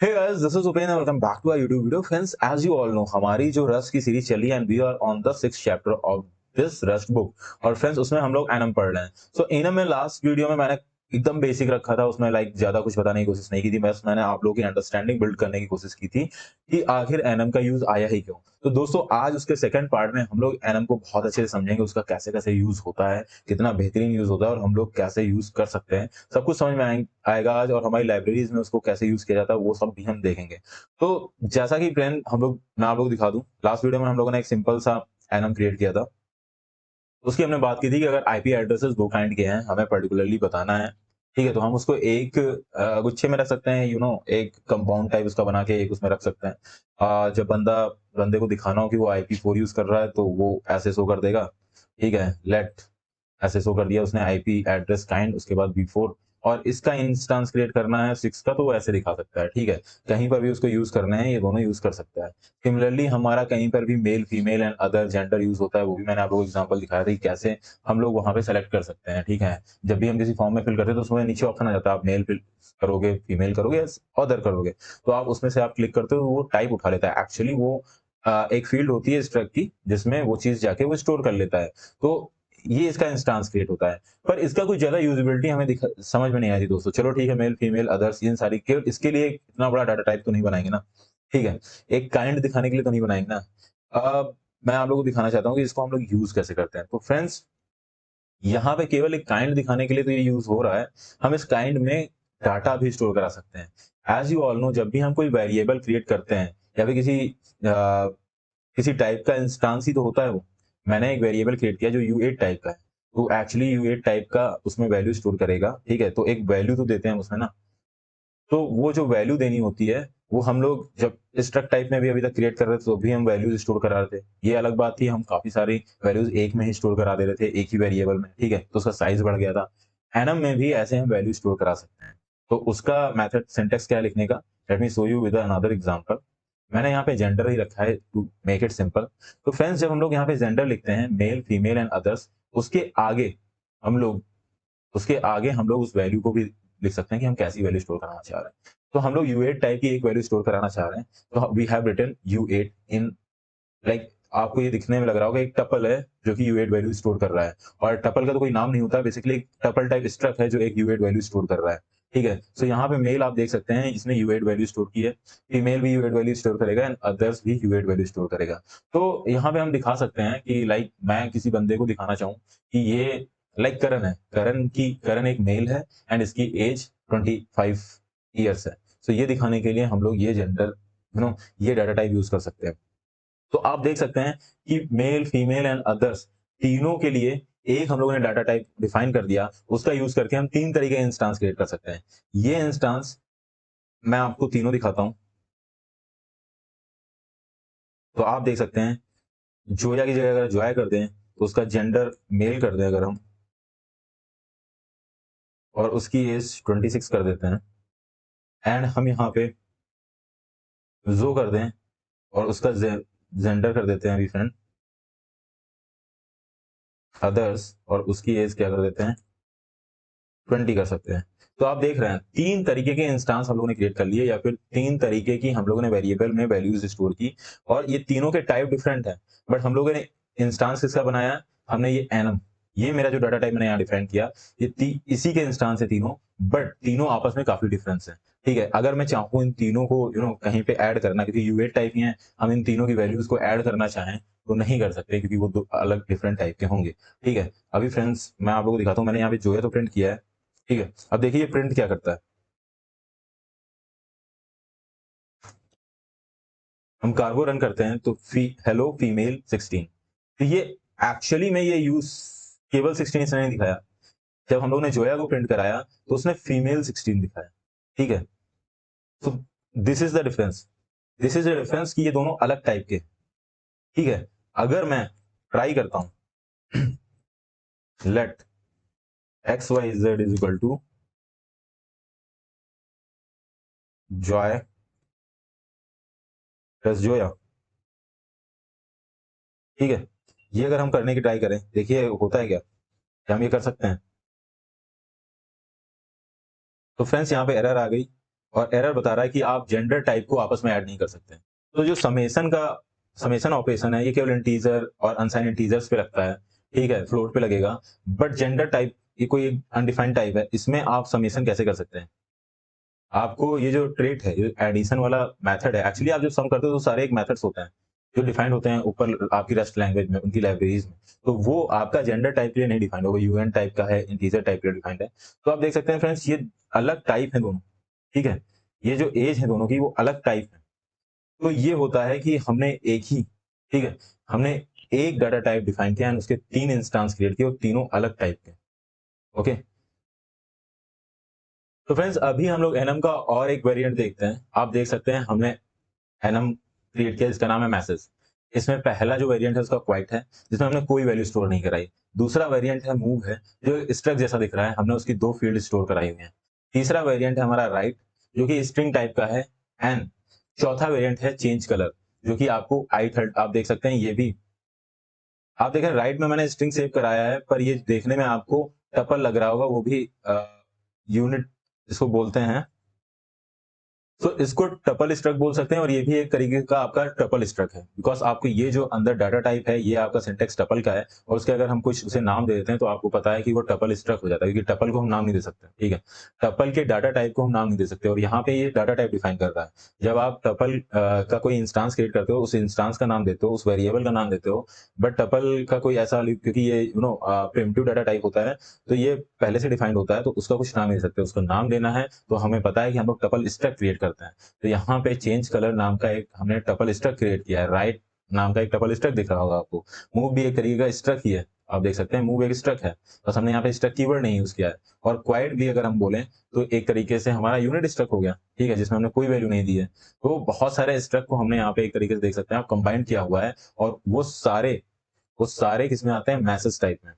Hey guys, this is Upen and welcome back to our YouTube video. Friends, as you all know, हमारी जो rust की series चली and we are on the 6th chapter of this Rust book और friends उसमें हम लोग enum पढ़ रहे हैं. सो एनम में लास्ट वीडियो में मैंने एकदम बेसिक रखा था, उसमें लाइक ज्यादा कुछ बताने की कोशिश नहीं की थी, बस मैंने आप लोगों की अंडरस्टैंडिंग बिल्ड करने की कोशिश की थी कि आखिर एनम का यूज आया ही क्यों. तो दोस्तों आज उसके सेकंड पार्ट में हम लोग एनम को बहुत अच्छे से समझेंगे, उसका कैसे कैसे यूज होता है, कितना बेहतरीन यूज होता है और हम लोग कैसे यूज कर सकते हैं. सब कुछ समझ में आएगा आज, और हमारी लाइब्रेरीज में उसको कैसे यूज किया जाता है वो सब भी हम देखेंगे. तो जैसा कि फ्रेंड मैं आप लोग दिखा दूं, लास्ट वीडियो में हम लोगों ने एक सिंपल सा एनम क्रिएट किया था. उसकी हमने बात की थी कि अगर आईपी एड्रेसेस दो काइंड के हैं, हमें पर्टिकुलरली बताना है, ठीक है, तो हम उसको एक गुच्छे में रख सकते हैं, एक कंपाउंड टाइप उसका बना के एक उसमें रख सकते हैं. जब बंदे को दिखाना हो कि वो IP4 यूज कर रहा है तो वो ऐसे शो कर देगा. ठीक है, लेट ऐसे शो कर दिया उसने आईपी एड्रेस काइंड, उसके बाद B4, और इसका इंस्टेंस क्रिएट करना है 6 का तो वो ऐसे दिखा सकता है. ठीक है, कहीं पर भी उसको यूज करना है, ये दोनों यूज कर सकता है. सिमिलरली हमारा कहीं पर भी male female and other gender use होता है, वो भी मैंने आप लोगों को एग्जांपल दिखाया था कि कैसे हम लोग वहां पे सेलेक्ट कर सकते हैं. ठीक है, जब भी हम किसी फॉर्म में फिल करते हैं तो उसमें नीचे ऑप्शन आ जाता है, आप मेल फिल करोगे, फीमेल करोगे या अदर करोगे, तो आप उसमें से आप क्लिक करते हो, वो टाइप उठा लेता है. एक्चुअली वो एक फील्ड होती है स्ट्रक्ट की, जिसमें वो चीज जाके वो स्टोर कर लेता है. तो ये इसका इंस्टांस क्रिएट होता है, पर इसका कुछ ज्यादा यूजिबिलिटी हमें समझ में नहीं आई थी दोस्तों. चलो ठीक है, मेल फीमेल अदर्स इन सारी केवल इसके लिए इतना बड़ा डाटा टाइप तो नहीं बनाएंगे ना. ठीक है, एक काइंड दिखाने के लिए तो नहीं बनाएंगे ना. अब मैं आप लोगों को दिखाना चाहता हूँ कि इसको हम लोग यूज कैसे करते हैं. तो फ्रेंड्स, यहाँ पे केवल एक काइंड दिखाने के लिए तो ये यूज हो रहा है. हम इस काइंड में डाटा भी स्टोर करा सकते हैं. एज यू ऑल नो, जब भी हम कोई वेरिएबल क्रिएट करते हैं या फिर किसी टाइप का इंस्टांस ही तो होता है वो. मैंने एक वेरिएबल क्रिएट किया जो U8 टाइप का है, तो एक्चुअली U8 टाइप का उसमें वैल्यू स्टोर करेगा. ठीक है, तो एक वैल्यू तो देते हैं उसमें ना. तो वो जो वैल्यू देनी होती है, वो हम लोग जब स्ट्रक्ट टाइप में भी अभी तक क्रिएट कर रहे थे तो भी हम वैल्यूज स्टोर करा रहे थे. ये अलग बात थी, हम काफी सारी वैल्यूज एक में ही स्टोर करा दे रहे थे, एक ही वेरिएबल में. ठीक है, तो उसका साइज बढ़ गया था. एनम में भी ऐसे हम वैल्यू स्टोर करा सकते हैं. तो उसका मेथड सिंटेक्स क्या है लिखने का, let me show you with another example. मैंने यहाँ पे जेंडर ही रखा है टू मेक इट सिंपल. तो फ्रेंड्स, जब हम लोग यहाँ पे जेंडर लिखते हैं, मेल फीमेल एंड अदर्स, उसके आगे हम लोग उसके आगे हम लोग उस वैल्यू को भी लिख सकते हैं कि हम कैसी वैल्यू स्टोर कराना चाह रहे हैं. तो हम लोग U8 टाइप की एक वैल्यू स्टोर कराना चाह रहे हैं, तो we have written U8 in, like आपको ये दिखने में लग रहा होगा एक टपल है जो कि U8 वैल्यू स्टोर कर रहा है. और टपल का तो कोई नाम नहीं होता, बेसिकली एक टपल टाइप स्ट्रक्ट है जो एक U8 वैल्यू स्टोर कर रहा है. ठीक है, सो यहाँ पे मेल आप देख सकते हैं, इसने U8 वैल्यू स्टोर की है, फीमेल भी U8 वैल्यू स्टोर करेगा एंड अदर्स भी U8 वैल्यू स्टोर करेगा. तो यहाँ पे हम दिखा सकते हैं कि लाइक मैं किसी बंदे को दिखाना चाहूँ कि ये लाइक करण है, करण एक मेल है एंड इसकी एज 25 ईयर्स है. सो ये दिखाने के लिए हम लोग ये जेंडर ये डाटा टाइप यूज कर सकते हैं. तो आप देख सकते हैं कि मेल फीमेल एंड अदर्स तीनों के लिए एक हम लोगों ने डाटा टाइप डिफाइन कर दिया, उसका यूज करके हम तीन तरीके के इंस्टांस क्रिएट कर सकते हैं. ये इंस्टांस मैं आपको तीनों दिखाता हूं. तो आप देख सकते हैं, जोया की जगह अगर जॉय कर दें तो उसका जेंडर मेल कर दें अगर हम, और उसकी एज 26 कर देते हैं, एंड हम यहाँ पे जो कर दें और उसका जेंडर कर देते हैं अभी फ्रेंड अदर्स, और उसकी एज क्या कर देते हैं 20 कर सकते हैं. तो आप देख रहे हैं तीन तरीके के इंस्टांस हम लोगों ने क्रिएट कर लिए, या फिर तीन तरीके की हम लोगों ने वेरिएबल में वैल्यूज स्टोर की, और ये तीनों के टाइप डिफरेंट है. बट हम लोगों ने इंस्टांस किसका बनाया, हमने ये एनम, ये मेरा जो डाटा टाइप मैंने यहाँ डिफाइन किया, इसी के इंस्टांस है तीनों, बट तीनों आपस में काफी डिफरेंस है. ठीक है, अगर मैं चाहूँ इन तीनों को कहीं पे ऐड करना, क्योंकि U8 टाइप ही है, हम इन तीनों की वैल्यूज को ऐड करना चाहें तो नहीं कर सकते, क्योंकि वो दो अलग डिफरेंट टाइप के होंगे. ठीक है, अभी फ्रेंड्स मैं आप लोगों को दिखाता हूँ, मैंने यहाँ पे जो है तो प्रिंट किया है. ठीक है, अब देखिए ये प्रिंट क्या करता है. हम कार्गो रन करते हैं तो हेलो फीमेल 16. तो ये एक्चुअली में ये यूज केवल 16 इसने नहीं दिखाया. जब हम लोग ने जोया को प्रिंट कराया तो उसने फीमेल 16 दिखाया. ठीक है, तो this is the difference. This is the difference कि ये दोनों अलग टाइप के. ठीक है, अगर मैं ट्राई करता हूं let XYZ is equal to Joy plus Zoya. ठीक है, ये अगर हम करने की ट्राई करें, देखिए होता है क्या, हम ये कर सकते हैं. तो फ्रेंड्स यहाँ पे एरर आ गई, और एरर बता रहा है कि आप जेंडर टाइप को आपस में ऐड नहीं कर सकते। तो जो समेशन ऑपरेशन है ये केवल इंटीजर और अनसाइन इंटीजर्स पे लगता है, ठीक है, फ्लोट पे लगेगा। बट जेंडर टाइप ये कोई अनडिफाइंड टाइप है, इसमें आप समेशन कैसे कर सकते हैं? आपको ये जो ट्रेट है, ये एडिशन वाला मेथड है, एक्चुअली आप जो सम करते हो तो सारे एक मेथड्स होते हैं जो डिफाइंड होते हैं ऊपर आपकी रस्ट लैंग्वेज में, उनकी लाइब्रेरीज में। तो वो आपका जेंडर टाइप के लिए नहीं डिफाइंड होगा, यूएन टाइप का है, इंटीजर टाइप के लिए डिफाइंड है। तो आप देख सकते हैं फ्रेंड्स, ये अलग टाइप है दोनों, ठीक है। ये जो एज है दोनों की वो अलग टाइप है। तो ये होता है कि हमने एक ही, ठीक है, हमने एक डाटा टाइप डिफाइन किया एंड उसके 3 इंस्टेंस क्रिएट किए और तीनों अलग टाइप के। ओके, तो फ्रेंड्स अभी हम लोग एनम का और एक वेरिएंट देखते हैं। आप देख सकते हैं हमने एनम क्रिएट किया, इसका नाम है मैसेज। इसमें पहला जो वेरिएंट है उसका क्वाइट है, जिसमें हमने कोई वैल्यू स्टोर नहीं कराई। दूसरा वेरिएंट है मूव है, जो स्ट्रक्ट जैसा दिख रहा है, हमने उसकी 2 फील्ड स्टोर कराई हुई है। तीसरा वेरिएंट है हमारा राइट, जो कि स्ट्रिंग टाइप का है। एंड चौथा वेरिएंट है चेंज कलर, जो कि आपको आई थर्ड, आप देख सकते हैं ये भी, आप देखें राइट में मैंने स्ट्रिंग सेव कराया है, पर ये देखने में आपको टपल लग रहा होगा, वो भी यूनिट इसको बोलते हैं। तो इसको टपल स्ट्रक बोल सकते हैं और ये भी एक तरीके का आपका टपल स्ट्रक है, बिकॉज आपको ये जो अंदर डाटा टाइप है ये आपका सिंटेक्स टपल का है, और उसके अगर हम कुछ उसे नाम दे देते हैं तो आपको पता है कि वो टपल स्ट्रक हो जाता है, क्योंकि टपल को हम नाम नहीं दे सकते, ठीक है। टपल के डाटा टाइप को हम नाम नहीं दे सकते, और यहाँ पे ये डाटा टाइप डिफाइन कर रहा है। जब आप टपल का कोई इंस्टांस क्रिएट करते हो, उस इंस्टांस का नाम देते हो, उस वेरिएबल का नाम देते हो, बट टपल का कोई ऐसा, क्योंकि ये प्रिमिटिव डाटा टाइप होता है, तो ये पहले से डिफाइंड होता है, तो उसका कुछ नाम नहीं दे सकते। उसका नाम देना है तो हमें पता है कि हम लोग टपल स्ट्रक क्रिएट करते हैं। तो यहाँ पे चेंज कलर नाम का एक हमने टपल स्ट्रक क्रिएट किया है। राइट नाम का एक टपल स्ट्रक दिख रहा होगा आपको। मूव भी एक तरीके का स्ट्रक ही है, आप देख सकते हैं मूव एक स्ट्रक है, बस हमने यहाँ पे स्ट्रक कीवर्ड नहीं यूज किया है। और क्वाइट भी अगर हम बोलें तो एक तरीके से हमारा यूनिट स्ट्रक हो गया, ठीक है, जिसमें हमने कोई वैल्यू नहीं दी है। तो बहुत सारे स्ट्रक को हमने यहाँ पे एक तरीके से देख सकते हैं आप कंबाइन किया हुआ है, और वो सारे किसमें आते हैं, मैसेज टाइप में।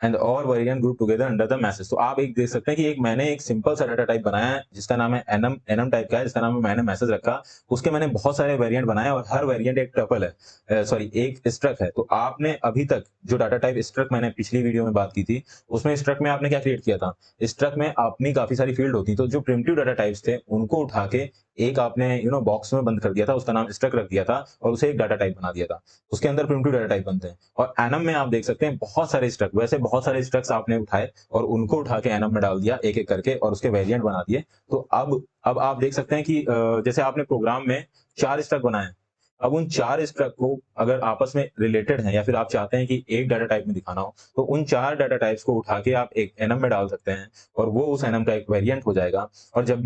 एंड और variant group together under the message. तो आप एक देख सकते हैं कि एक मैंने एक सिंपल सा डाटा टाइप बनाया है जिसका नाम है एनम टाइप का है, जिसका नाम है मैंने मैसेज रखा। उसके मैंने बहुत सारे वेरिएंट बनाए और हर वेरिएंट एक टपल है, सॉरी एक स्ट्रक है। तो आपने अभी तक जो डाटा टाइप स्ट्रक मैंने पिछली वीडियो में बात की थी, उसमें स्ट्रक में आपने क्या क्रिएट किया था, स्ट्रक में अपनी काफी सारी फील्ड होती, तो जो प्रिमिटिव डाटा टाइप्स थे उनको उठा के एक आपने बॉक्स में बंद कर दिया था, उसका नाम स्ट्रक रख दिया था और उसे एक डाटा टाइप बना दिया था। उसके अंदर प्रिमिटिव डाटा टाइप बनते हैं। और एनम में आप देख सकते हैं बहुत सारे स्ट्रक, वैसे बहुत सारे स्ट्रक्स आपने उठाए और उनको उठा के एनम में डाल दिया एक एक करके और उसके वेरिएंट बना दिए। तो अब आप देख सकते हैं कि जैसे आपने प्रोग्राम में 4 स्ट्रक बनाए, अब उन 4 स्ट्रक को अगर आपस में रिलेटेड है या फिर आप चाहते हैं कि एक डाटा टाइप में दिखाना हो, तो उन 4 डाटा टाइप्स को उठा के आप एक एनम में डाल सकते हैं और वो उस एनम का एक वेरिएंट हो जाएगा। और जब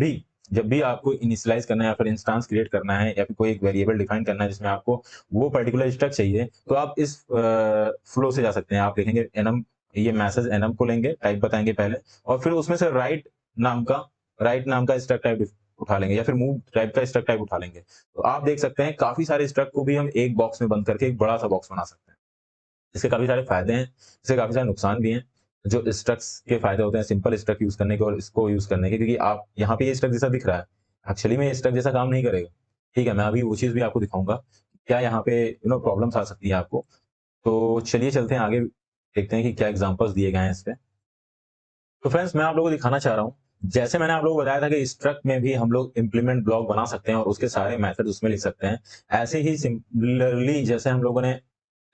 भी आपको इनिशियलाइज करना है या फिर इंस्टेंस क्रिएट करना है या फिर कोई एक वेरिएबल डिफाइन करना है जिसमें आपको वो पर्टिकुलर स्ट्रक चाहिए, तो आप इस फ्लो से जा सकते हैं। आप देखेंगे एनम, ये मैसेज एनम को लेंगे, टाइप बताएंगे पहले, और फिर उसमें से राइट नाम का स्ट्रक टाइप उठा लेंगे या फिर मूव टाइप का स्ट्रक टाइप उठा लेंगे। तो आप देख सकते हैं काफी सारे स्ट्रक को भी हम एक बॉक्स में बंद करके एक बड़ा सा बॉक्स बना सकते हैं। इसके काफी सारे फायदे हैं, इसके काफी सारे नुकसान भी हैं। जो स्ट्रक्स के फायदे होते हैं सिंपल स्ट्रक यूज करने के और इसको यूज करने के, क्योंकि आप यहाँ पे ये स्ट्रक जैसा दिख रहा है, एक्चुअली में ये स्ट्रक जैसा काम नहीं करेगा, ठीक है। मैं अभी वो चीज भी आपको दिखाऊंगा क्या यहाँ पे प्रॉब्लम्स आ सकती है आपको। तो चलिए चलते हैं आगे, देखते हैं कि क्या एग्जांपल्स दिए गए हैं इस पे। तो फ्रेंड्स मैं आप लोगों को दिखाना चाह रहा हूँ, जैसे मैंने आप लोगों को बताया था कि स्ट्रक्ट में भी हम लोग इंप्लीमेंट ब्लॉक बना सकते हैं और उसके सारे मेथड उसमें लिख सकते हैं। ऐसे ही सिमिलरली जैसे हम लोगों ने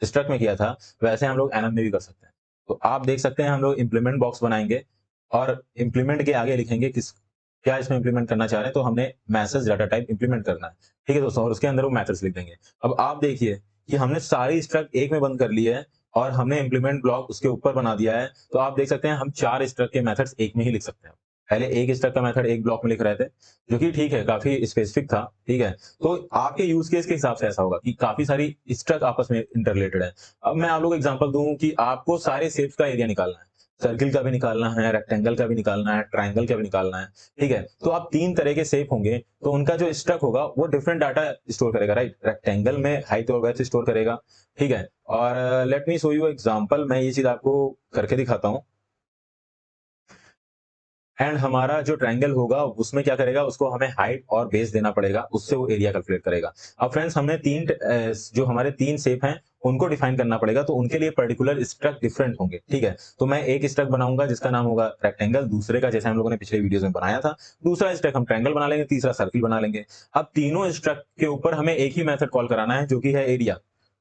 स्ट्रक्ट में किया था, वैसे हम लोग एनम में भी कर सकते हैं। तो आप देख सकते हैं हम लोग इंप्लीमेंट बॉक्स बनाएंगे और इंप्लीमेंट के आगे लिखेंगे किस क्या इसमें इंप्लीमेंट करना चाह रहे हैं। तो हमने मैसेज डाटा टाइप इंप्लीमेंट करना है, ठीक है दोस्तों, और उसके अंदर वो मेथड्स लिख देंगे। अब आप देखिए कि हमने सारी स्ट्रक्ट एक में बंद कर ली है और हमने इंप्लीमेंट ब्लॉक उसके ऊपर बना दिया है। तो आप देख सकते हैं हम 4 स्ट्रक्ट के मेथड्स एक में ही लिख सकते हैं। पहले एक स्ट्रक्ट का मेथड एक ब्लॉक में लिख रहे थे, जो कि ठीक है, काफी स्पेसिफिक था, ठीक है। तो आपके यूज केस के हिसाब से ऐसा होगा कि काफी सारी स्ट्रक्ट आपस में इंटररिलेटेड है। अब मैं आप लोगों को एग्जांपल दूं कि आपको सारे शेप्स का एरिया निकालना है, सर्किल का भी निकालना है, रेक्टेंगल का भी निकालना है, ट्रायंगल का भी निकालना है, ठीक है। तो आप 3 तरह के शेप होंगे, तो उनका जो स्ट्रक होगा वो डिफरेंट डाटा स्टोर करेगा, राइट। रेक्टेंगल में हाइट और वेड्थ स्टोर करेगा, ठीक है। और let me show you example, मैं ये चीज आपको करके दिखाता हूँ। एंड हमारा जो ट्रायंगल होगा उसमें क्या करेगा, उसको हमें हाइट और बेस देना पड़ेगा, उससे वो एरिया कैलकुलेट करेगा। अब फ्रेंड्स हमने जो हमारे तीन शेप हैं उनको डिफाइन करना पड़ेगा, तो उनके लिए पर्टिकुलर स्ट्रक्ट डिफरेंट होंगे, ठीक है। तो मैं एक स्ट्रक्ट बनाऊंगा जिसका नाम होगा रेक्टेंगल, दूसरे का जैसे हम लोगों ने पिछले वीडियोस में बनाया था, दूसरा स्ट्रक्ट हम ट्रायंगल बना लेंगे, तीसरा सर्किल बना लेंगे। अब तीनों स्ट्रक्ट के ऊपर हमें एक ही मेथड कॉल कराना है जो कि है एरिया,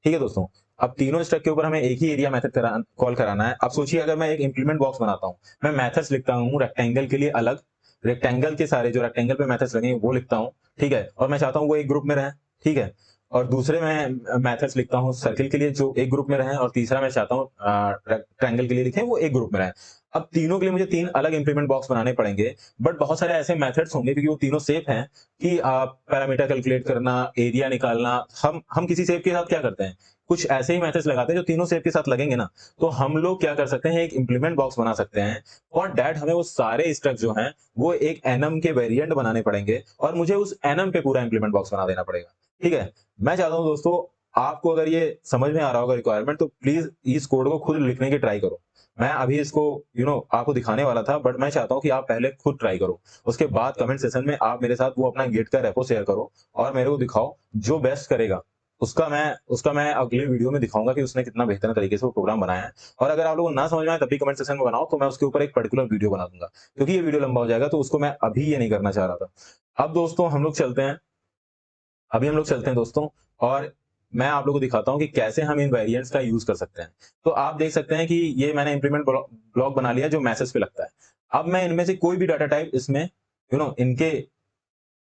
ठीक है दोस्तों। अब तीनों स्ट्रक्ट के ऊपर हमें एक ही एरिया मेथड कॉल कराना है। अब सोचिए अगर मैं एक इंप्लीमेंट बॉक्स बनाता हूँ, मैं मेथड्स लिखता हूँ रेक्टेंगल के लिए अलग, रेक्टेंगल के सारे जो रेक्टेंगल पे मेथड्स लगे वो लिखता हूँ, ठीक है, और मैं चाहता हूँ वो एक ग्रुप में रहे, ठीक है। और दूसरे में मेथड्स लिखता हूँ सर्किल के लिए जो एक ग्रुप में रहे, और तीसरा मैं चाहता हूँ ट्रायंगल के लिए लिखे वो एक ग्रुप में रहे। अब तीनों के लिए मुझे तीन अलग इंप्लीमेंट बॉक्स बनाने पड़ेंगे, बट बहुत सारे ऐसे मेथड्स होंगे क्योंकि वो तीनों सेफ हैं कि आप पैरामीटर कैलकुलेट करना, एरिया निकालना, हम किसी सेफ के साथ क्या करते हैं, कुछ ऐसे ही मेथड्स लगाते हैं जो तीनों सेफ के साथ लगेंगे ना। तो हम लोग क्या कर सकते हैं, एक इंप्लीमेंट बॉक्स बना सकते हैं, और डैट हमें वो सारे स्ट्रक्ट जो हैं वो एक एनम के वेरिएंट बनाने पड़ेंगे, और मुझे उस एनम पे पूरा इंप्लीमेंट बॉक्स बना देना पड़ेगा, ठीक है। मैं चाहता हूं दोस्तों आपको अगर ये समझ में आ रहा होगा रिक्वायरमेंट, तो प्लीज इस कोड को खुद लिखने की ट्राई करो। मैं अभी इसको आपको दिखाने वाला था, बट मैं चाहता हूं कि आप पहले खुद ट्राई करो, उसके बाद कमेंट सेशन में आप मेरे साथ वो अपना गिट का रेपो शेयर करो और मेरे को दिखाओ, जो बेस्ट करेगा उसका मैं अगले वीडियो में दिखाऊंगा कि उसने कितना बेहतर तरीके से वो प्रोग्राम बनाया है। और अगर आप लोगों को ना समझ में आए तब भी कमेंट सेक्शन में बनाओ, तो मैं उसके ऊपर एक पर्टिकुलर वीडियो बना दूंगा, क्योंकि ये वीडियो लंबा हो जाएगा, तो उसको मैं अभी ये नहीं करना चाह रहा था। अब दोस्तों हम लोग चलते हैं, अभी हम लोग चलते हैं दोस्तों, और मैं आप लोगों को दिखाता हूं कि कैसे हम इन वेरिएंट्स का यूज कर सकते हैं। तो आप देख सकते हैं कि ये मैंने इंप्लीमेंट ब्लॉक बना लिया जो मैसेज पे लगता है। अब मैं इनमें से कोई भी डाटा टाइप इसमें इनके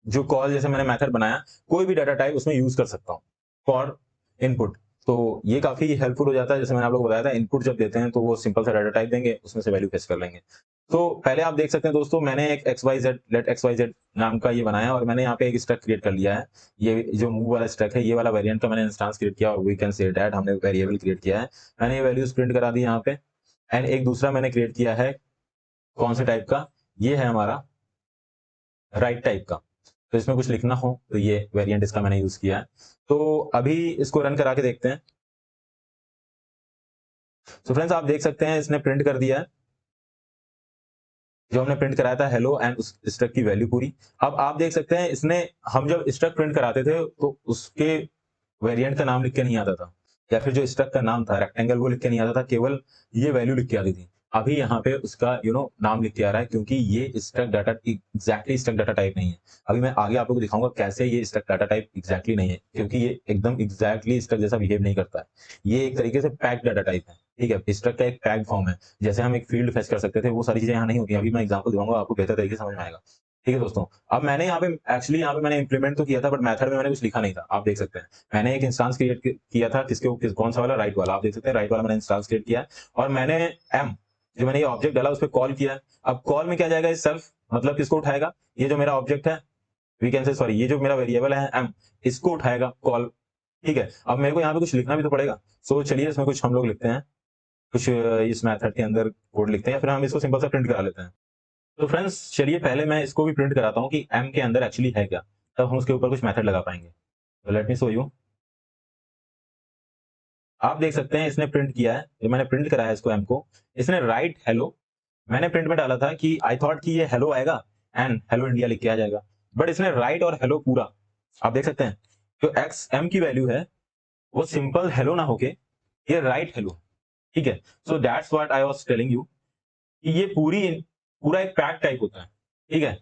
जो कॉल जैसे मैंने मेथड बनाया, कोई भी डाटा टाइप उसमें यूज कर सकता हूँ फॉर इनपुट। तो ये काफी हेल्पफुल हो जाता है, जैसे मैंने आप लोगों को बताया था, इनपुट जब देते हैं तो वो सिंपल सा डाटा टाइप देंगे, उसमें से वैल्यू फेच कर लेंगे। तो पहले आप देख सकते हैं दोस्तों, मैंने एक लेट xyz नाम का ये बनाया, और मैंने यहाँ पे एक स्ट्रक्ट क्रिएट कर लिया है। ये जो मूव वाला स्ट्रक्ट है, ये वाला वेरिएंट का मैंने इंस्टेंस क्रिएट किया, और वी कैन से दैट हमने वेरिएबल क्रिएट किया है। मैंने ये वैल्यूज प्रिंट करा दी यहाँ पे। एंड एक दूसरा मैंने क्रिएट किया है कौन से टाइप का, ये है हमारा राइट टाइप का। तो इसमें कुछ लिखना हो तो ये वेरिएंट इसका मैंने यूज किया है। तो अभी इसको रन करा के देखते हैं। तो फ्रेंड्स आप देख सकते हैं इसने प्रिंट कर दिया है, जो हमने प्रिंट कराया था हेलो एंड उस स्ट्रक्ट की वैल्यू पूरी। अब आप देख सकते हैं इसने, हम जब स्ट्रक्ट प्रिंट कराते थे तो उसके वेरिएंट का नाम लिख के नहीं आता था, या फिर जो स्ट्रक्ट का नाम था रेक्टेंगल वो लिख के नहीं आता था, केवल ये वैल्यू लिख के आती थी। अभी यहाँ पे उसका नाम लिख के आ रहा है, क्योंकि ये struct data exactly struct data type नहीं है। अभी मैं आगे आप लोगों को दिखाऊंगा कैसे ये स्ट्रक्ट डाटा टाइप एग्जैक्टली नहीं है, क्योंकि ये एकदम एग्जैक्टली स्ट्रक्ट जैसा बिहेव नहीं करता है। ये एक तरीके से पैक्ड डाटा टाइप है, ठीक है, स्ट्रक्ट का एक पैक्ड फॉर्म है। जैसे हम एक फील्ड फेच कर सकते थे, वो सारी चीजें यहाँ नहीं होती। अभी मैं एग्जाम्पल दूंगा, आपको बेहतर तरीके से समझ में आएगा, ठीक है दोस्तों। अब मैंने यहाँ पे मैंने इंप्लीमेंट तो किया था, बट मेथड में मैंने कुछ लिखा नहीं था। आप देख सकते हैं मैंने एक इंस्टेंस क्रिएट किया था, कौन सा वाला, राइट वाला। आप देख सकते हैं राइट वाला मैंने इंस्टेंस क्रिएट किया है, और मैंने एम जो मैंने ये ऑब्जेक्ट डाला उस पर कॉल किया है। अब कॉल में क्या जाएगा, इस सेल्फ मतलब किसको उठाएगा, ये जो मेरा ऑब्जेक्ट है, वी कैन से सॉरी, ये जो मेरा वेरिएबल है एम, इसको उठाएगा कॉल, ठीक है। अब मेरे को यहाँ पे कुछ लिखना भी तो पड़ेगा। सो चलिए इसमें कुछ हम लोग लिखते हैं, कुछ इस मेथड के अंदर कोड लिखते हैं, या फिर हम इसको सिंपल सा प्रिंट करा लेते हैं। तो फ्रेंड्स चलिए पहले मैं इसको भी प्रिंट कराता हूँ कि एम के अंदर एक्चुअली है क्या, तब हम उसके ऊपर कुछ मेथड लगा पाएंगे। तो लेट मी शो यू। आप देख सकते हैं इसने प्रिंट किया है, जो मैंने प्रिंट कराया है इसको एम को, इसने राइट हेलो, मैंने प्रिंट में डाला था कि आई थॉट कि ये हेलो आएगा एंड हेलो इंडिया लिख के आ जाएगा, बट इसने राइट और हेलो पूरा, आप देख सकते हैं जो एक्स एम की वैल्यू है वो सिंपल हेलो ना होके ये राइट हेलो, ठीक है। So that's what I was telling you कि ये पूरा एक पैक टाइप होता है, ठीक है।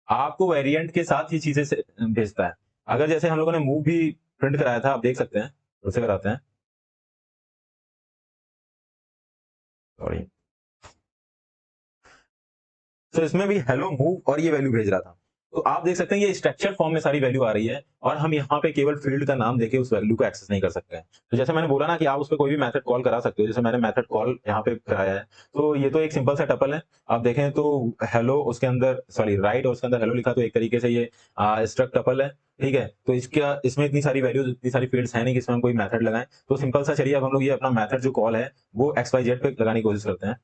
आपको वेरिएंट के साथ ही चीजें भेजता है। अगर जैसे हम लोगों ने मूव भी प्रिंट कराया था, आप देख सकते हैं, फिर से कराते हैं, सॉरी। तो इसमें भी हेलो मूव और ये वैल्यू भेज रहा था। तो आप देख सकते हैं ये स्ट्रक्चर फॉर्म में सारी वैल्यू आ रही है, और हम यहाँ पे केवल फील्ड का नाम देके उस वैल्यू को एक्सेस नहीं कर सकते हैं। तो जैसे मैंने बोला ना कि आप उस पर कोई भी मेथड कॉल करा सकते हो, जैसे मैंने मेथड कॉल यहाँ पे कराया है। तो ये तो एक सिंपल सा टपल है, आप देखें तो हेलो उसके अंदर सॉरी राइट और उसके अंदर हेलो लिखा, तो एक तरीके से ये स्ट्रक्ट टपल है, ठीक है। तो इसमें इतनी सारी वैल्यूज, इतनी सारी फील्ड्स है नहीं कि इसमें हम कोई मेथड लगाएं। तो सिंपल सा चलिए अब हम लोग ये अपना मेथड जो कॉल है वो XYZ पे लगाने की कोशिश करते हैं,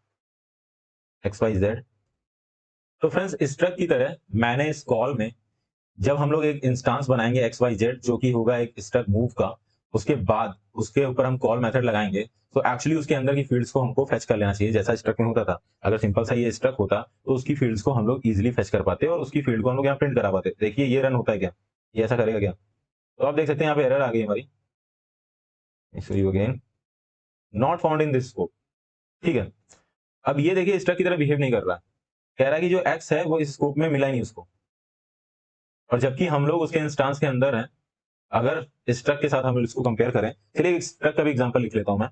XYZ। तो फ्रेंड्स स्ट्रक्ट की तरह मैंने इस कॉल में, जब हम लोग एक इंस्टेंस बनाएंगे XYZ जो कि होगा एक स्ट्रक्ट मूव का, उसके बाद उसके ऊपर हम कॉल मेथड लगाएंगे, तो एक्चुअली उसके अंदर की फील्ड्स को हमको फेच कर लेना चाहिए, जैसा स्ट्रक में होता था। अगर सिंपल सा ये स्ट्रक होता तो उसकी फील्ड्स को हम लोग इजीली फेच कर पाते और उसकी फील्ड को हम लोग यहाँ प्रिंट करा पाते। देखिए ये रन होता है क्या, ये ऐसा करेगा क्या? तो आप देख सकते हैं यहाँ पे एरर आ गई हमारी, again not found in this scope. ठीक है, अब ये देखिए स्ट्रक की तरह बिहेव नहीं कर रहा है, कह रहा है कि जो एक्स है वो इस स्कोप में मिला ही नहीं उसको, और जबकि हम लोग उसके इंस्टांस के अंदर हैं। अगर स्ट्रक के साथ हम इसको कंपेयर करें, चलिए स्ट्रक का भी एग्जांपल लिख लेता हूं मैं।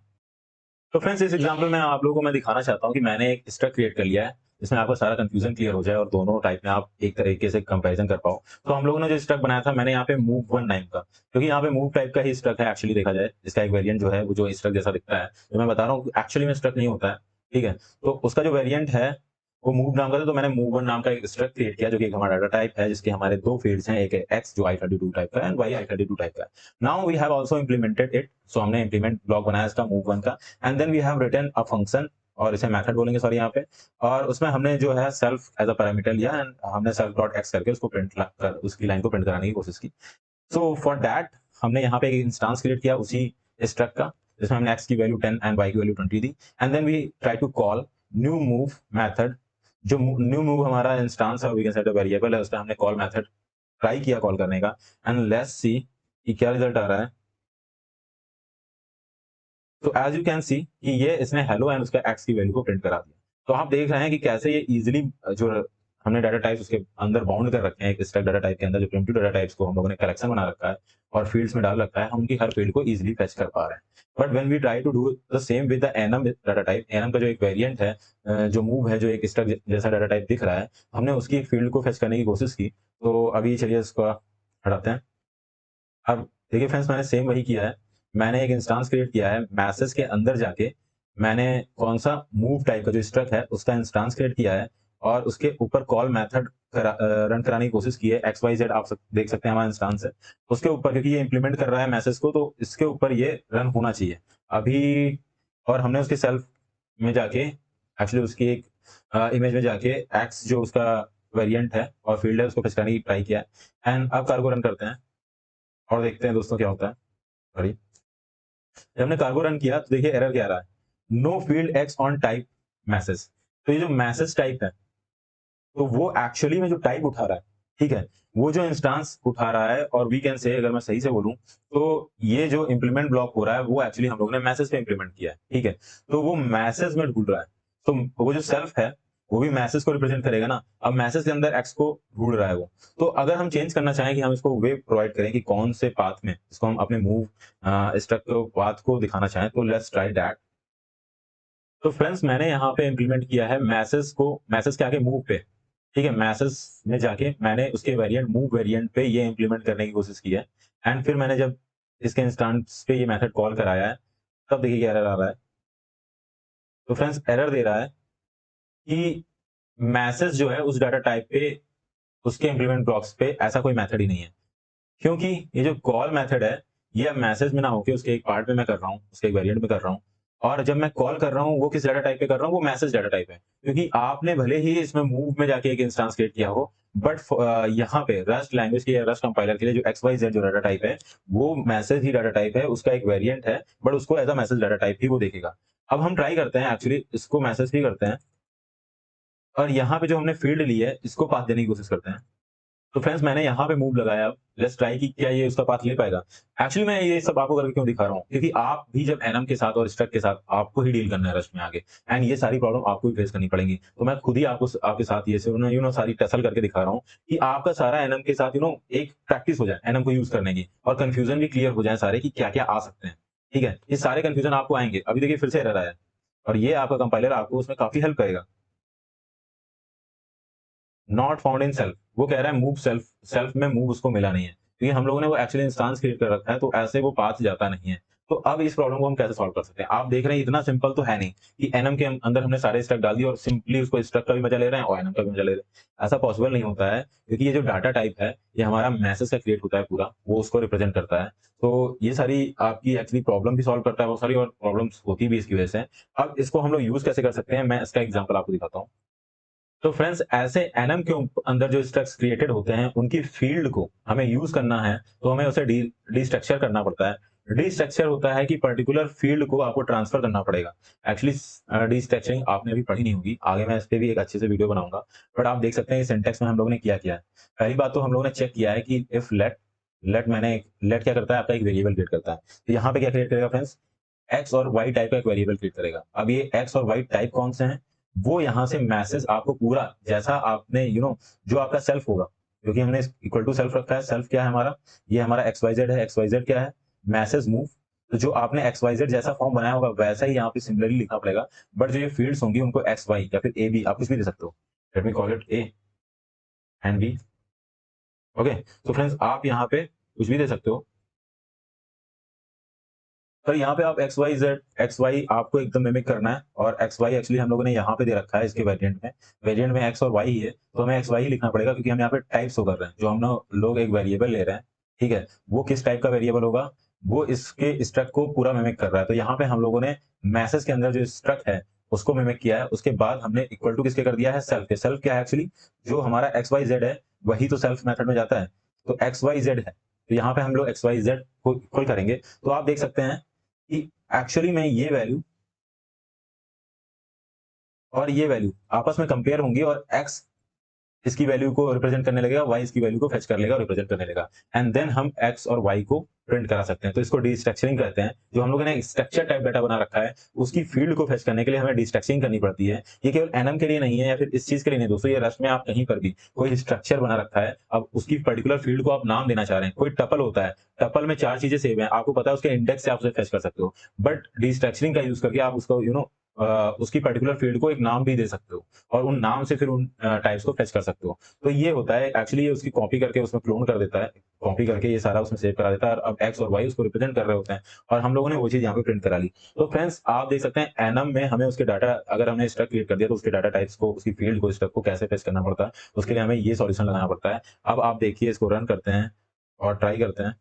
तो फ्रेंड्स इस एग्जांपल में आप लोगों को मैं दिखाना चाहता हूं कि मैंने एक स्ट्रक क्रिएट कर लिया है जिसमें आपका सारा कंफ्यूजन क्लियर हो जाए और दोनों टाइप में आप एक तरीके से कंपैरिजन कर पाओ। तो हम लोगों ने जो स्ट्रक बनाया था, मैंने यहाँ पे मूव वन नाम का, क्योंकि यहाँ पे मूव टाइप का ही स्ट्रक है एक्चुअली देखा जाए, इसका एक वेरिएंट जो है वो जो स्ट्रक जैसा दिखता है, जो मैं बता रहा हूँ एक्चुअली में स्ट्रक नहीं होता है। ठीक है, तो उसका जो वेरिएंट है वो मूव नाम का था, तो मैंने मूव वन नाम का एक स्ट्रक्ट क्रिएट किया जो कि एक हमारा डाटा टाइप है, जिसके हमारे दो फील्ड्स हैं, एक है एक्स जो i32 टाइप का है एंड y i32 टाइप का है। Now we have also implemented it, so हमने इंप्लीमेंट ब्लॉक बनाया इसका मूव वन का, and then we have written a function, और इसे मेथड बोलेंगे सॉरी यहाँ पे, और उसमें हमने जो है सेल्फ एज अ पैरामीटर लिया एंड हमने सेल्फ डॉट एक्स करके उसको प्रिंट कर उसकी लाइन को प्रिंट कराने की कोशिश की। सो फॉर दैट हमने यहाँ पे एक इंस्टांस क्रिएट किया उसी स्ट्रक्ट का, जिसमें हमने x की वैल्यू 10 एंड y की वैल्यू 20 दी, and then we try to call new move method. जो न्यू मूव हमारा इंस्टांस है, we can set a variable है, उसमें हमने कॉल मेथड ट्राई किया कॉल करने का, एंड लेट्स सी कि क्या रिजल्ट आ रहा है। तो एज यू कैन सी कि ये इसने हेलो एंड उसका एक्स की वैल्यू को प्रिंट करा दिया। तो आप देख रहे हैं कि कैसे ये इजीली जो हमने डाटा टाइप्स उसके अंदर बाउंड कर रखे हैं, एक स्टैक डाटा टाइप के अंदर जो प्रिमिटिव डाटा टाइप्स को हम लोगों ने कलेक्शन बना रखा है और फील्ड्स में डाल रखा है, हम उनकी हर फील्ड को इजीली फेच कर पा रहे हैं। But when we try to do the same with the enum data type, enum का जो एक वेरिएंट है, जो मूव है, जो एक स्टैक जैसा डाटा टाइप दिख रहा है, हमने उसकी फील्ड को फेच करने की कोशिश की। तो अभी चलिए इसको हटाते हैं। अब देखिए फ्रेंड्स, मैंने सेम वही किया है, मैंने एक इंस्टांस क्रिएट किया है, मैसेज के अंदर जाके मैंने कौन सा मूव टाइप का जो स्ट्रक्ट है उसका इंस्टांस क्रिएट किया है और उसके ऊपर कॉल मेथड रन कराने की कोशिश की है। एक्स वाई जेड आप देख सकते हैं हमारा इंस्टांस है उसके ऊपर, क्योंकि ये इंप्लीमेंट कर रहा है मैसेज को, तो इसके ऊपर ये रन होना चाहिए अभी। और हमने उसके सेल्फ में जाके एक्चुअली उसकी एक इमेज में जाके एक्स जो उसका वेरिएंट है और फील्ड है उसको पहचानने की ट्राई किया है, एंड अब कार्गो रन करते हैं और देखते हैं दोस्तों क्या होता है। सॉरी, जब हमने कार्गो रन किया तो देखिए एरर क्या आ रहा है, know field x on type message. तो ये जो मैसेज टाइप है, तो वो एक्चुअली में जो टाइप उठा रहा है, ठीक है, वो जो इंस्टांस उठा रहा है, और वी कैन से अगर मैं सही से बोलूं तो ये जो इंप्लीमेंट ब्लॉक हो रहा है वो एक्चुअली हम लोगों ने मैसेज पे इंप्लीमेंट किया है। ठीक है, तो वो मैसेज में ढूंढ रहा है, तो वो जो सेल्फ है वो भी मैसेज को रिप्रेजेंट करेगा ना। अब मैसेज के अंदर एक्स को ढूंढ रहा है वो, तो अगर हम चेंज करना चाहें कि हम इसको वे प्रोवाइड करें कि कौन से पाथ में इसको हम अपने मूव स्ट्रक्चर पाथ को दिखाना चाहें, तो लेट्स ट्राई दैट। तो फ्रेंड्स मैंने यहाँ पे इंप्लीमेंट किया है मैसेज को, मैसेज के आगे मूव पे, ठीक है, मैसेज में जाके मैंने उसके वेरिएंट मूव वेरिएंट पे ये इंप्लीमेंट करने की कोशिश की है, एंड फिर मैंने जब इसके इंस्टेंस पे ये मेथड कॉल कराया है, तब देखिए क्या एरर आ रहा है। तो फ्रेंड्स एरर दे रहा है कि मैसेज जो है उस डाटा टाइप पे उसके इंप्लीमेंट ब्लॉक्स पे ऐसा कोई मेथड ही नहीं है, क्योंकि ये जो कॉल मेथड है ये मैसेज में ना होके उसके एक पार्ट में मैं कर रहा हूँ, उसके एक वेरिएंट में कर रहा हूँ, और जब मैं कॉल कर रहा हूँ वो किस डाटा टाइप पे कर रहा हूँ, वो मैसेज डाटा टाइप है। क्योंकि आपने भले ही इसमें मूव में जाके एक इंस्टांस क्रिएट किया हो, बट यहाँ पे रस्ट लैंग्वेज के या रस्ट कंपाइलर के लिए जो एक्स वाई जेड जो डाटा टाइप है वो मैसेज ही डाटा टाइप है, उसका एक वेरिएंट है, बट उसको as a message data type ही वो देखेगा। अब हम ट्राई करते हैं एक्चुअली इसको मैसेज ही करते हैं, और यहाँ पे जो हमने फील्ड ली है इसको पाथ देने की कोशिश करते हैं। तो फ्रेंड्स मैंने यहाँ पे मूव लगाया, अब लेट्स ट्राई कि क्या ये उसका पाथ ले पाएगा। एक्चुअली मैं ये सब आपको करके क्यों दिखा रहा हूँ, क्योंकि आप भी जब एनम के साथ और स्ट्रक के साथ आपको ही डील करना है रस्ट में आगे, एंड ये सारी प्रॉब्लम आपको ही फेस करनी पड़ेंगी। तो मैं खुद ही आपको आपके साथ ये सारी टसल करके दिखा रहा हूँ कि आपका सारा एनम के साथ एक प्रैक्टिस हो जाए एनम को यूज करने की, और कंफ्यूजन भी क्लियर हो जाए सारे कि क्या क्या आ सकते हैं। ठीक है, ये सारे कंफ्यूजन आपको आएंगे। अभी देखिए फिर से एरर आया, और ये आपका कंपाइलर आपको उसमें काफी हेल्प करेगा। नॉट फाउंड इन सेल्फ, वो कह रहा है मूव सेल्फ, सेल्फ में मूव उसको मिला नहीं है, क्योंकि हम लोगों ने वो एक्चुअली इंस्टांस क्रिएट कर रखा है, तो ऐसे वो पाथ जाता नहीं है। तो अब इस प्रॉब्लम को हम कैसे सॉल्व कर सकते हैं? आप देख रहे हैं इतना सिंपल तो है नहीं कि एनम के अंदर हमने सारे स्ट्रक डाल दिए और सिंपली उसको स्ट्रक का भी मजा ले रहे हैं और एनम का भी मजा ले रहे हैं। ऐसा पॉसिबल नहीं होता है, क्योंकि ये जो डाटा टाइप है ये हमारा मैसेज का क्रिएट होता है पूरा, वो उसको रिप्रेजेंट करता है। तो ये सारी आपकी एक्चुअली प्रॉब्लम भी सॉल्व करता है, बहुत सारी और प्रॉब्लम्स होती भी इसकी वजह से। अब इसको हम लोग यूज कैसे कर सकते हैं, मैं इसका एग्जाम्पल आपको दिखाता हूँ। तो फ्रेंड्स ऐसे एनम के अंदर जो स्ट्रक्स क्रिएटेड होते हैं उनकी फील्ड को हमें यूज करना है, तो हमें उसे डिस्ट्रक्चर करना पड़ता है। डिस्ट्रक्चर होता है कि पर्टिकुलर फील्ड को आपको ट्रांसफर करना पड़ेगा। एक्चुअली डिस्ट्रक्चरिंग आपने अभी पढ़ी नहीं होगी, आगे मैं इस पे भी एक अच्छे से वीडियो बनाऊंगा। बट आप देख सकते हैं सिंटेक्स में हम लोगों ने किया है। पहली बात तो हम लोगों ने चेक किया है कि इफ लेट लेट क्या करता है, आपका एक वेरिएबल क्रिएट करता है। तो यहाँ पे क्या क्रिएट करेगा फ्रेंड्स, एक्स और वाई टाइप का एक वेरिएबल क्रिएट करेगा। अब ये एक्स और वाई टाइप कौन से हैं, वो यहाँ से मैसेज आपको पूरा जैसा आपने जो आपका सेल्फ होगा, क्योंकि हमने इक्वल टू सेल्फ रखा है। सेल्फ क्या है हमारा, ये हमारा एक्स वाई जेड है। एक्स वाई जेड क्या है, मैसेज मूव। तो जो आपने एक्स वाई जेड जैसा फॉर्म बनाया होगा वैसा ही यहाँ पे सिमिलरली लिखना पड़ेगा। बट जो ये फील्ड्स होंगी उनको एक्स वाई या फिर ए बी आप कुछ भी दे सकते हो। Let me call it A and B. Okay, तो फ्रेंड्स आप यहाँ पे कुछ भी दे सकते हो। तो यहाँ पे आप एक्स वाई आपको एकदम मिमिक करना है। और एक्स वाई एक्चुअली हम लोगों ने यहाँ पे दे रखा है इसके वेरिएंट में एक्स और वाई ही है, तो हमें एक्स वाई ही लिखना पड़ेगा, क्योंकि हम यहाँ पे टाइप शो कर रहे हैं। जो हम लोग एक वेरिएबल ले रहे हैं, ठीक है, वो किस टाइप का वेरिएबल होगा, वो इसके स्ट्रक्ट को पूरा मिमिक कर रहा है। तो यहाँ पे हम लोगों ने मैसेज के अंदर जो स्ट्रक्ट है उसको मिमिक किया है। उसके बाद हमने इक्वल टू किसके कर दिया है, सेल्फ के। सेल्फ क्या है एक्चुअली, जो हमारा एक्स वाई जेड है वही तो सेल्फ मेथड में जाता है। तो एक्स वाई जेड है, तो यहाँ पे हम लोग एक्स वाई जेड को इक्वल करेंगे। तो आप देख सकते हैं कि एक्चुअली में ये वैल्यू और ये वैल्यू आपस में कंपेयर होंगी, और x इसकी वैल्यू को रिप्रेजेंट करने लगेगा, y इसकी वैल्यू को फेच कर लेगा और रिप्रेजेंट करने लगेगा। एंड देन हम x और y को प्रिंट करा सकते हैं। तो इसको डिस्ट्रक्चरिंग कहते हैं। जो हम लोगों ने स्ट्रक्चर टाइप डाटा बना रखा है उसकी फील्ड को फेच करने के लिए हमें डिस्ट्रक्चरिंग करनी पड़ती है। ये केवल एनम के लिए नहीं है या फिर इस चीज के लिए नहीं दोस्तों, ये रस्ट में आप कहीं पर भी कोई स्ट्रक्चर बना रखा है, अब उसकी पर्टिकुलर फील्ड को आप नाम देना चाह रहे हैं। कोई टपल होता है, टपल में 4 चीजें सेव है, आपको पता है उसके इंडेक्स से आप उसे फेच कर सकते हो। बट डिस्ट्रक्चरिंग का यूज करके आप उसको उसकी पर्टिकुलर फील्ड को एक नाम भी दे सकते हो, और उन नाम से फिर उन टाइप्स को फेच कर सकते हो। तो ये होता है एक्चुअली, ये उसकी कॉपी करके उसमें क्लोन कर देता है, कॉपी करके ये सारा उसमें सेव करा देता है। और अब एक्स और वाई उसको रिप्रेजेंट कर रहे होते हैं, और हम लोगों ने वो चीज यहाँ पे प्रिंट करा ली। तो फ्रेंड्स आप देख सकते हैं एनम में हमें उसके डाटा, अगर हमने स्ट्रक्ट क्रिएट कर दिया तो उसके डाटा टाइप्स को, उसकी फील्ड को, स्ट्रक्ट को कैसे फेच करना पड़ता है, उसके लिए हमें ये सॉल्यूशन लगाना पड़ता है। अब आप देखिए, इसको रन करते हैं और ट्राई करते हैं।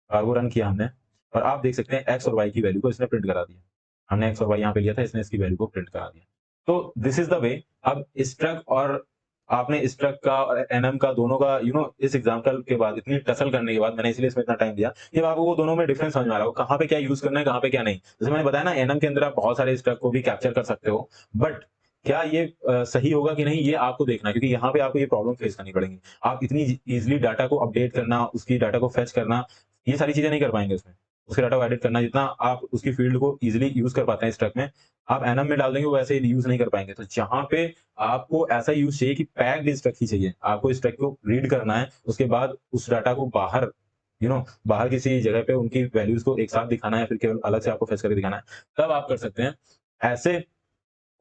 और वो रन किया हमने, और आप देख सकते हैं एक्स और वाई की वैल्यू को इसने प्रिंट करा दिया। हमने एक्स और वाई यहाँ पे लिया था, इसने इसकी वैल्यू को प्रिंट करा दिया। तो दिस इज द वे। अब स्ट्रक्ट और आपने स्ट्रक्ट का और एनएम का दोनों का इस एग्जांपल के बाद, इतनी टसल करने के बाद, मैंने इसलिए इसमें इतना टाइम दिया कि आपको वो दोनों में डिफरेंस समझ में आ रहा हो, कहाँ पे क्या यूज करना है, कहाँ पे क्या नहीं। जैसे मैंने बताया ना, एनएम के अंदर आप बहुत सारे स्ट्रक्ट को भी कैप्चर कर सकते हो, बट क्या ये सही होगा कि नहीं ये आपको देखना है, क्योंकि यहाँ पे आपको ये प्रॉब्लम फेस करनी पड़ेगी। आप इतनी इजिली डाटा को अपडेट करना, उसकी डाटा को फेच करना, ये सारी चीजें नहीं कर पाएंगे उसमें। उसके डाटा को एडिट करना, जितना आप उसकी फील्ड को इजीली यूज कर पाते हैं स्ट्रक्ट में, आप एनम में डाल देंगे वैसे यूज नहीं कर पाएंगे। तो जहां पे आपको ऐसा यूज चाहिए कि पैक्ड स्ट्रक्ट ही चाहिए, आपको स्ट्रक्ट को रीड करना है, उसके बाद उस डाटा को बाहर बाहर किसी जगह पे उनकी वैल्यूज को एक साथ दिखाना है, फिर केवल अलग से आपको फेच करके दिखाना है, तब आप कर सकते हैं। ऐसे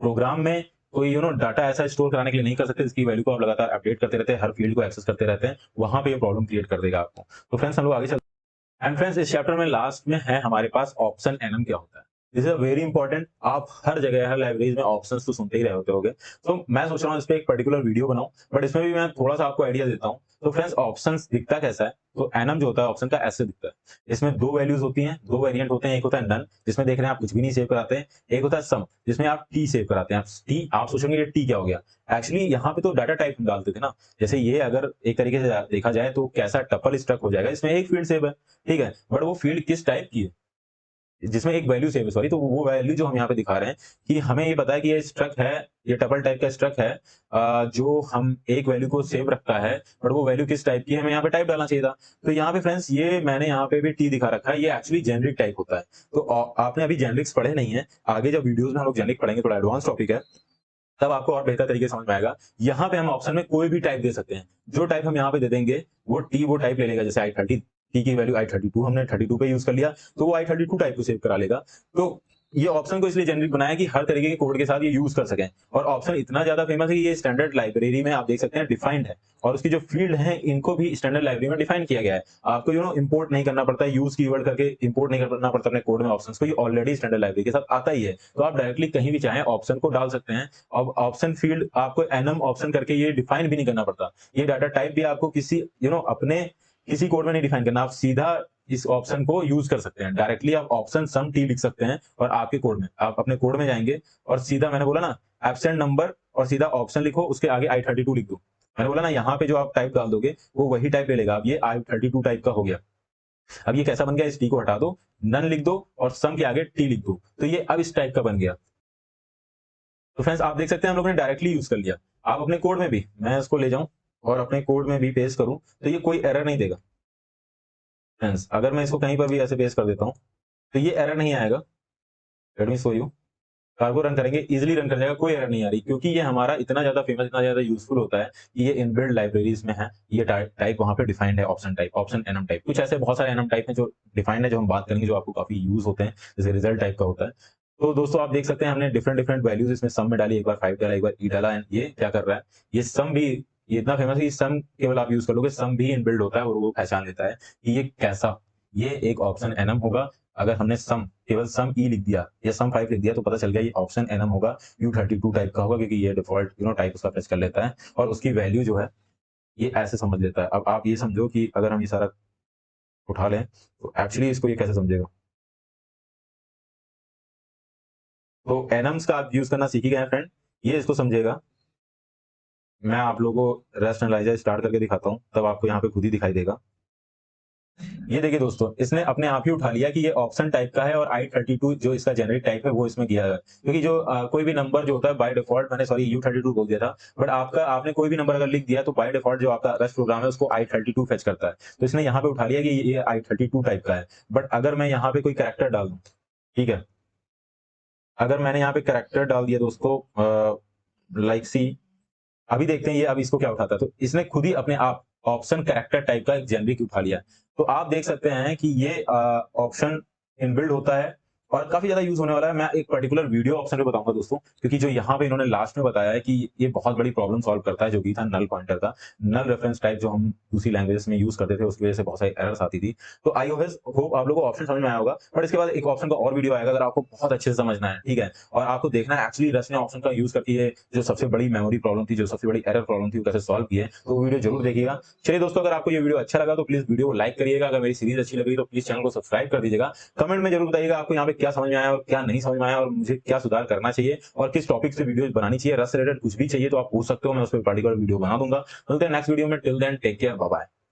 प्रोग्राम में कोई डाटा ऐसा स्टोर कराने के लिए नहीं कर सकते जिसकी वैल्यू को आप लगातार अपडेट करते रहते हैं, हर फील्ड को एक्सेस करते रहते हैं, वहां पे ये प्रॉब्लम क्रिएट कर देगा आपको। तो फ्रेंड्स हम लोग आगे चलते हैं। एंड फ्रेंड्स इस चैप्टर में लास्ट में है हमारे पास ऑप्शन एनम क्या होता है। This is very important. आप हर जगह, हर लाइब्रेरीज में ऑप्शंस तो सुनते ही रहे होते। तो मैं सोच रहा हूँ इस पे एक पर्टिकुलर वीडियो बनाऊं, बट इसमें भी मैं थोड़ा सा आपको आइडिया देता हूँ। तो फ्रेंड्स ऑप्शंस दिखता कैसा है, तो एनम जो होता है ऑप्शन का ऐसे दिखता है। इसमें 2 वैल्यूज होती हैं, 2 वेरिएंट होते हैं। एक होता है नन, जिसमें देख रहे हैं आप कुछ भी नहीं सेव कराते हैं। एक होता है सम, जिसमें आप टी सेव कराते हैं। टी आप सोचेंगे ये टी क्या हो गया, एक्चुअली यहाँ पे तो डाटा टाइप हम डालते थे ना। जैसे ये अगर एक तरीके से देखा जाए तो कैसा टपल स्ट्रक हो जाएगा, इसमें एक फील्ड सेव है, ठीक है, बट वो फील्ड किस टाइप की है, जिसमें एक वैल्यू सेव है, सॉरी। तो वो वैल्यू जो हम यहाँ पे दिखा रहे हैं कि हमें ये पता है कि ये स्ट्रक है, ये टपल टाइप का स्ट्रक है, जो हम एक वैल्यू को सेव रखता है, बट वो वैल्यू किस टाइप की है हमें यहाँ पे टाइप डालना चाहिए था। तो यहाँ पे फ्रेंड्स ये मैंने यहाँ पे भी टी दिखा रखा है, ये एक्चुअली जेनरिक टाइप होता है। तो आपने अभी जेनरिक्स पढ़े नहीं है, आगे जब वीडियोज में हम लोग जेनरिक पढ़ेंगे, थोड़ा एडवांस टॉपिक है, तब आपको और बेहतर तरीके से समझ में आएगा। यहाँ पे हम ऑप्शन में कोई भी टाइप दे सकते हैं, जो टाइप हम यहाँ पे दे देंगे वो टाइप ले लेगा। जैसे i30, टी की वैल्यू i32 हमने 32 पे यूज कर लिया, तो वो i32 टाइप को सेव करा लेगा। तो ये ऑप्शन को इसलिए जेनरिक बनाया कि हर तरीके के कोड के साथ ये यूज कर सकें। और ऑप्शन इतना ज्यादा फेमस है कि ये स्टैंडर्ड लाइब्रेरी में आप देख सकते हैं डिफाइंड है, और उसकी जो फील्ड है इनको भी स्टैंडर्ड लाइब्रेरी में डिफाइन किया गया है। आपको इंपोर्ट नहीं करना पड़ता है, यूज कीवर्ड करके इंपोर्ट नहीं करना पड़ता अपने कोड में ऑप्शंस को, ये ऑलरेडी स्टैंडर्ड लाइब्रेरी के साथ आता ही है। तो आप डायरेक्टली कहीं भी चाहें ऑप्शन को डाल सकते हैं। अब ऑप्शन फील्ड आपको एनम ऑप्शन करके ये डिफाइन भी नहीं करना पड़ता। ये डाटा टाइप भी आपको किसी अपने किसी कोड में नहीं डिफाइन करना, आप सीधा इस ऑप्शन को यूज कर सकते हैं। डायरेक्टली आप ऑप्शन सम टी लिख सकते हैं, और आपके कोड में, आप अपने कोड में जाएंगे और सीधा मैंने बोला ना एब्सेंट नंबर, और सीधा ऑप्शन लिखो, उसके आगे i32 लिख दो। मैंने बोला ना यहाँ पे जो आप टाइप डाल दोगे वो वही टाइप ले लेगा। अब ये i32 टाइप का हो गया। अब ये कैसा बन गया, इस टी को हटा दो, नन लिख दो और सम के आगे टी लिख दो, तो ये अब इस टाइप का बन गया। तो फ्रेंड्स आप देख सकते हैं हम लोग ने डायरेक्टली यूज कर लिया। आप अपने कोड में भी, मैं इसको ले जाऊं और अपने कोड में भी पेस्ट करूं तो ये कोई एरर नहीं देगा। फ्रेंड्स अगर मैं इसको कहीं पर भी ऐसे पेस्ट कर देता हूं तो ये एरर नहीं आएगा। Let me show you. Cargo run करेंगे, इजीली रन कर जाएगा, कोई एरर नहीं आ रही, क्योंकि ये हमारा इतना ज्यादा फेमस, इतना ज्यादा यूजफुल होता है कि ये इनबिल्ड लाइब्रेरीज में है। ये टाइप वहां पे डिफाइंड है, option type, option annum type, कुछ ऐसे बहुत सारे एनम टाइप हैं जो डिफाइंड है, जो हम बात करेंगे, जो आपको काफी यूज होते हैं, जैसे रिजल्ट टाइप का होता है। तो दोस्तों आप देख सकते हैं हमने डिफरेंट डिफरेंट वैल्यूज इसमें सम में डाली, एक बार 5 डाला, एक बार ई डाला, एंड ये क्या कर रहा है, ये सम भी, ये इतना फेमस है कि सम केवल आप यूज कर लोगे, सम भी इनबिल्ड होता है और वो पहचान लेता है कि ये कैसा, ये एक ऑप्शन एनम होगा। अगर हमने सम, केवल सम ई लिख दिया या सम 5 लिख दिया तो पता चल गया ये ऑप्शन एनम होगा, U32 टाइप का होगा, क्योंकि ये डिफॉल्ट टाइप उसका फेच कर लेता है और उसकी वैल्यू जो है ये ऐसे समझ लेता है। अब आप ये समझो कि अगर हम ये सारा उठा लें तो एक्चुअली इसको ये कैसे समझेगा। तो एनम्स का आप यूज करना सीख ही गए फ्रेंड, ये इसको समझेगा। मैं आप लोगों को रेस्ट एनालाइजर स्टार्ट करके दिखाता हूँ, तब आपको यहाँ पे खुद ही दिखाई देगा। ये देखिए दोस्तों, इसने अपने आप ही उठा लिया कि ये ऑप्शन टाइप का है और I32 जो इसका जेनरिक टाइप है वो इसमें किया है, क्योंकि जो कोई भी नंबर जो होता है बाय डिफॉल्ट, मैंने सॉरी U32 बोल दिया था, बट आपने कोई भी नंबर अगर लिख दिया तो बाय डिफॉल्ट जो आपका रस्ट प्रोग्राम है उसको I32 फेच करता है। तो इसने यहाँ पे उठा लिया कि ये I32 टाइप का है। बट अगर मैं यहाँ पे कोई कैरेक्टर डाल दूं, ठीक है, अगर मैंने यहाँ पे कैरेक्टर डाल दिया दोस्तों, लाइक सी, अभी देखते हैं ये अब इसको क्या उठाता है। तो इसने खुद ही अपने आप ऑप्शन कैरेक्टर टाइप का एक जेनरिक उठा लिया। तो आप देख सकते हैं कि ये ऑप्शन इनबिल्ड होता है और काफी ज्यादा यूज होने वाला है। मैं एक पर्टिकुलर वीडियो ऑप्शन पे बताऊंगा दोस्तों, क्योंकि जो यहाँ पे इन्होंने लास्ट में बताया है कि ये बहुत बड़ी प्रॉब्लम सॉल्व करता है, जो कि था नल पॉइंटर का, नल रेफरेंस टाइप जो हम दूसरी लैंग्वेजेस में यूज करते थे, उसकी वजह से बहुत सारी एरर्स आती थी। तो आई होप आप लोगों को ऑप्शन समझ में आया होगा। बट इसके बाद एक ऑप्शन का और वीडियो आएगा, अगर आपको बहुत अच्छे से समझना है, ठीक है, और आपको देखना है एक्चुअली रस ने ऑप्शन का यूज करके ये जो सबसे बड़ी मेमोरी प्रॉब्लम थी, जो सबसे बड़ी एरर प्रॉब्लम थी, वो कैसे सॉल्व की है, तो वो वीडियो जरूर देखिएगा। चलिए दोस्तों, अगर आपको ये वीडियो अच्छा लगा तो प्लीज वीडियो को लाइक करिएगा, अगर मेरी सीरीज अच्छी लगी तो प्लीज चैनल को सब्सक्राइब कर दीजिएगा। कमेंट में जरूर बताइएगा आपको यहाँ पे क्या समझ में आया और क्या नहीं समझ में आया, और मुझे क्या सुधार करना चाहिए और किस टॉपिक से वीडियो बनानी चाहिए। रस रिलेटेड कुछ भी चाहिए तो आप पूछ सकते हो, मैं उस पर पार्टिकुलर वीडियो बना दूंगा। मिलते हैं नेक्स्ट वीडियो में, till then take care, bye bye.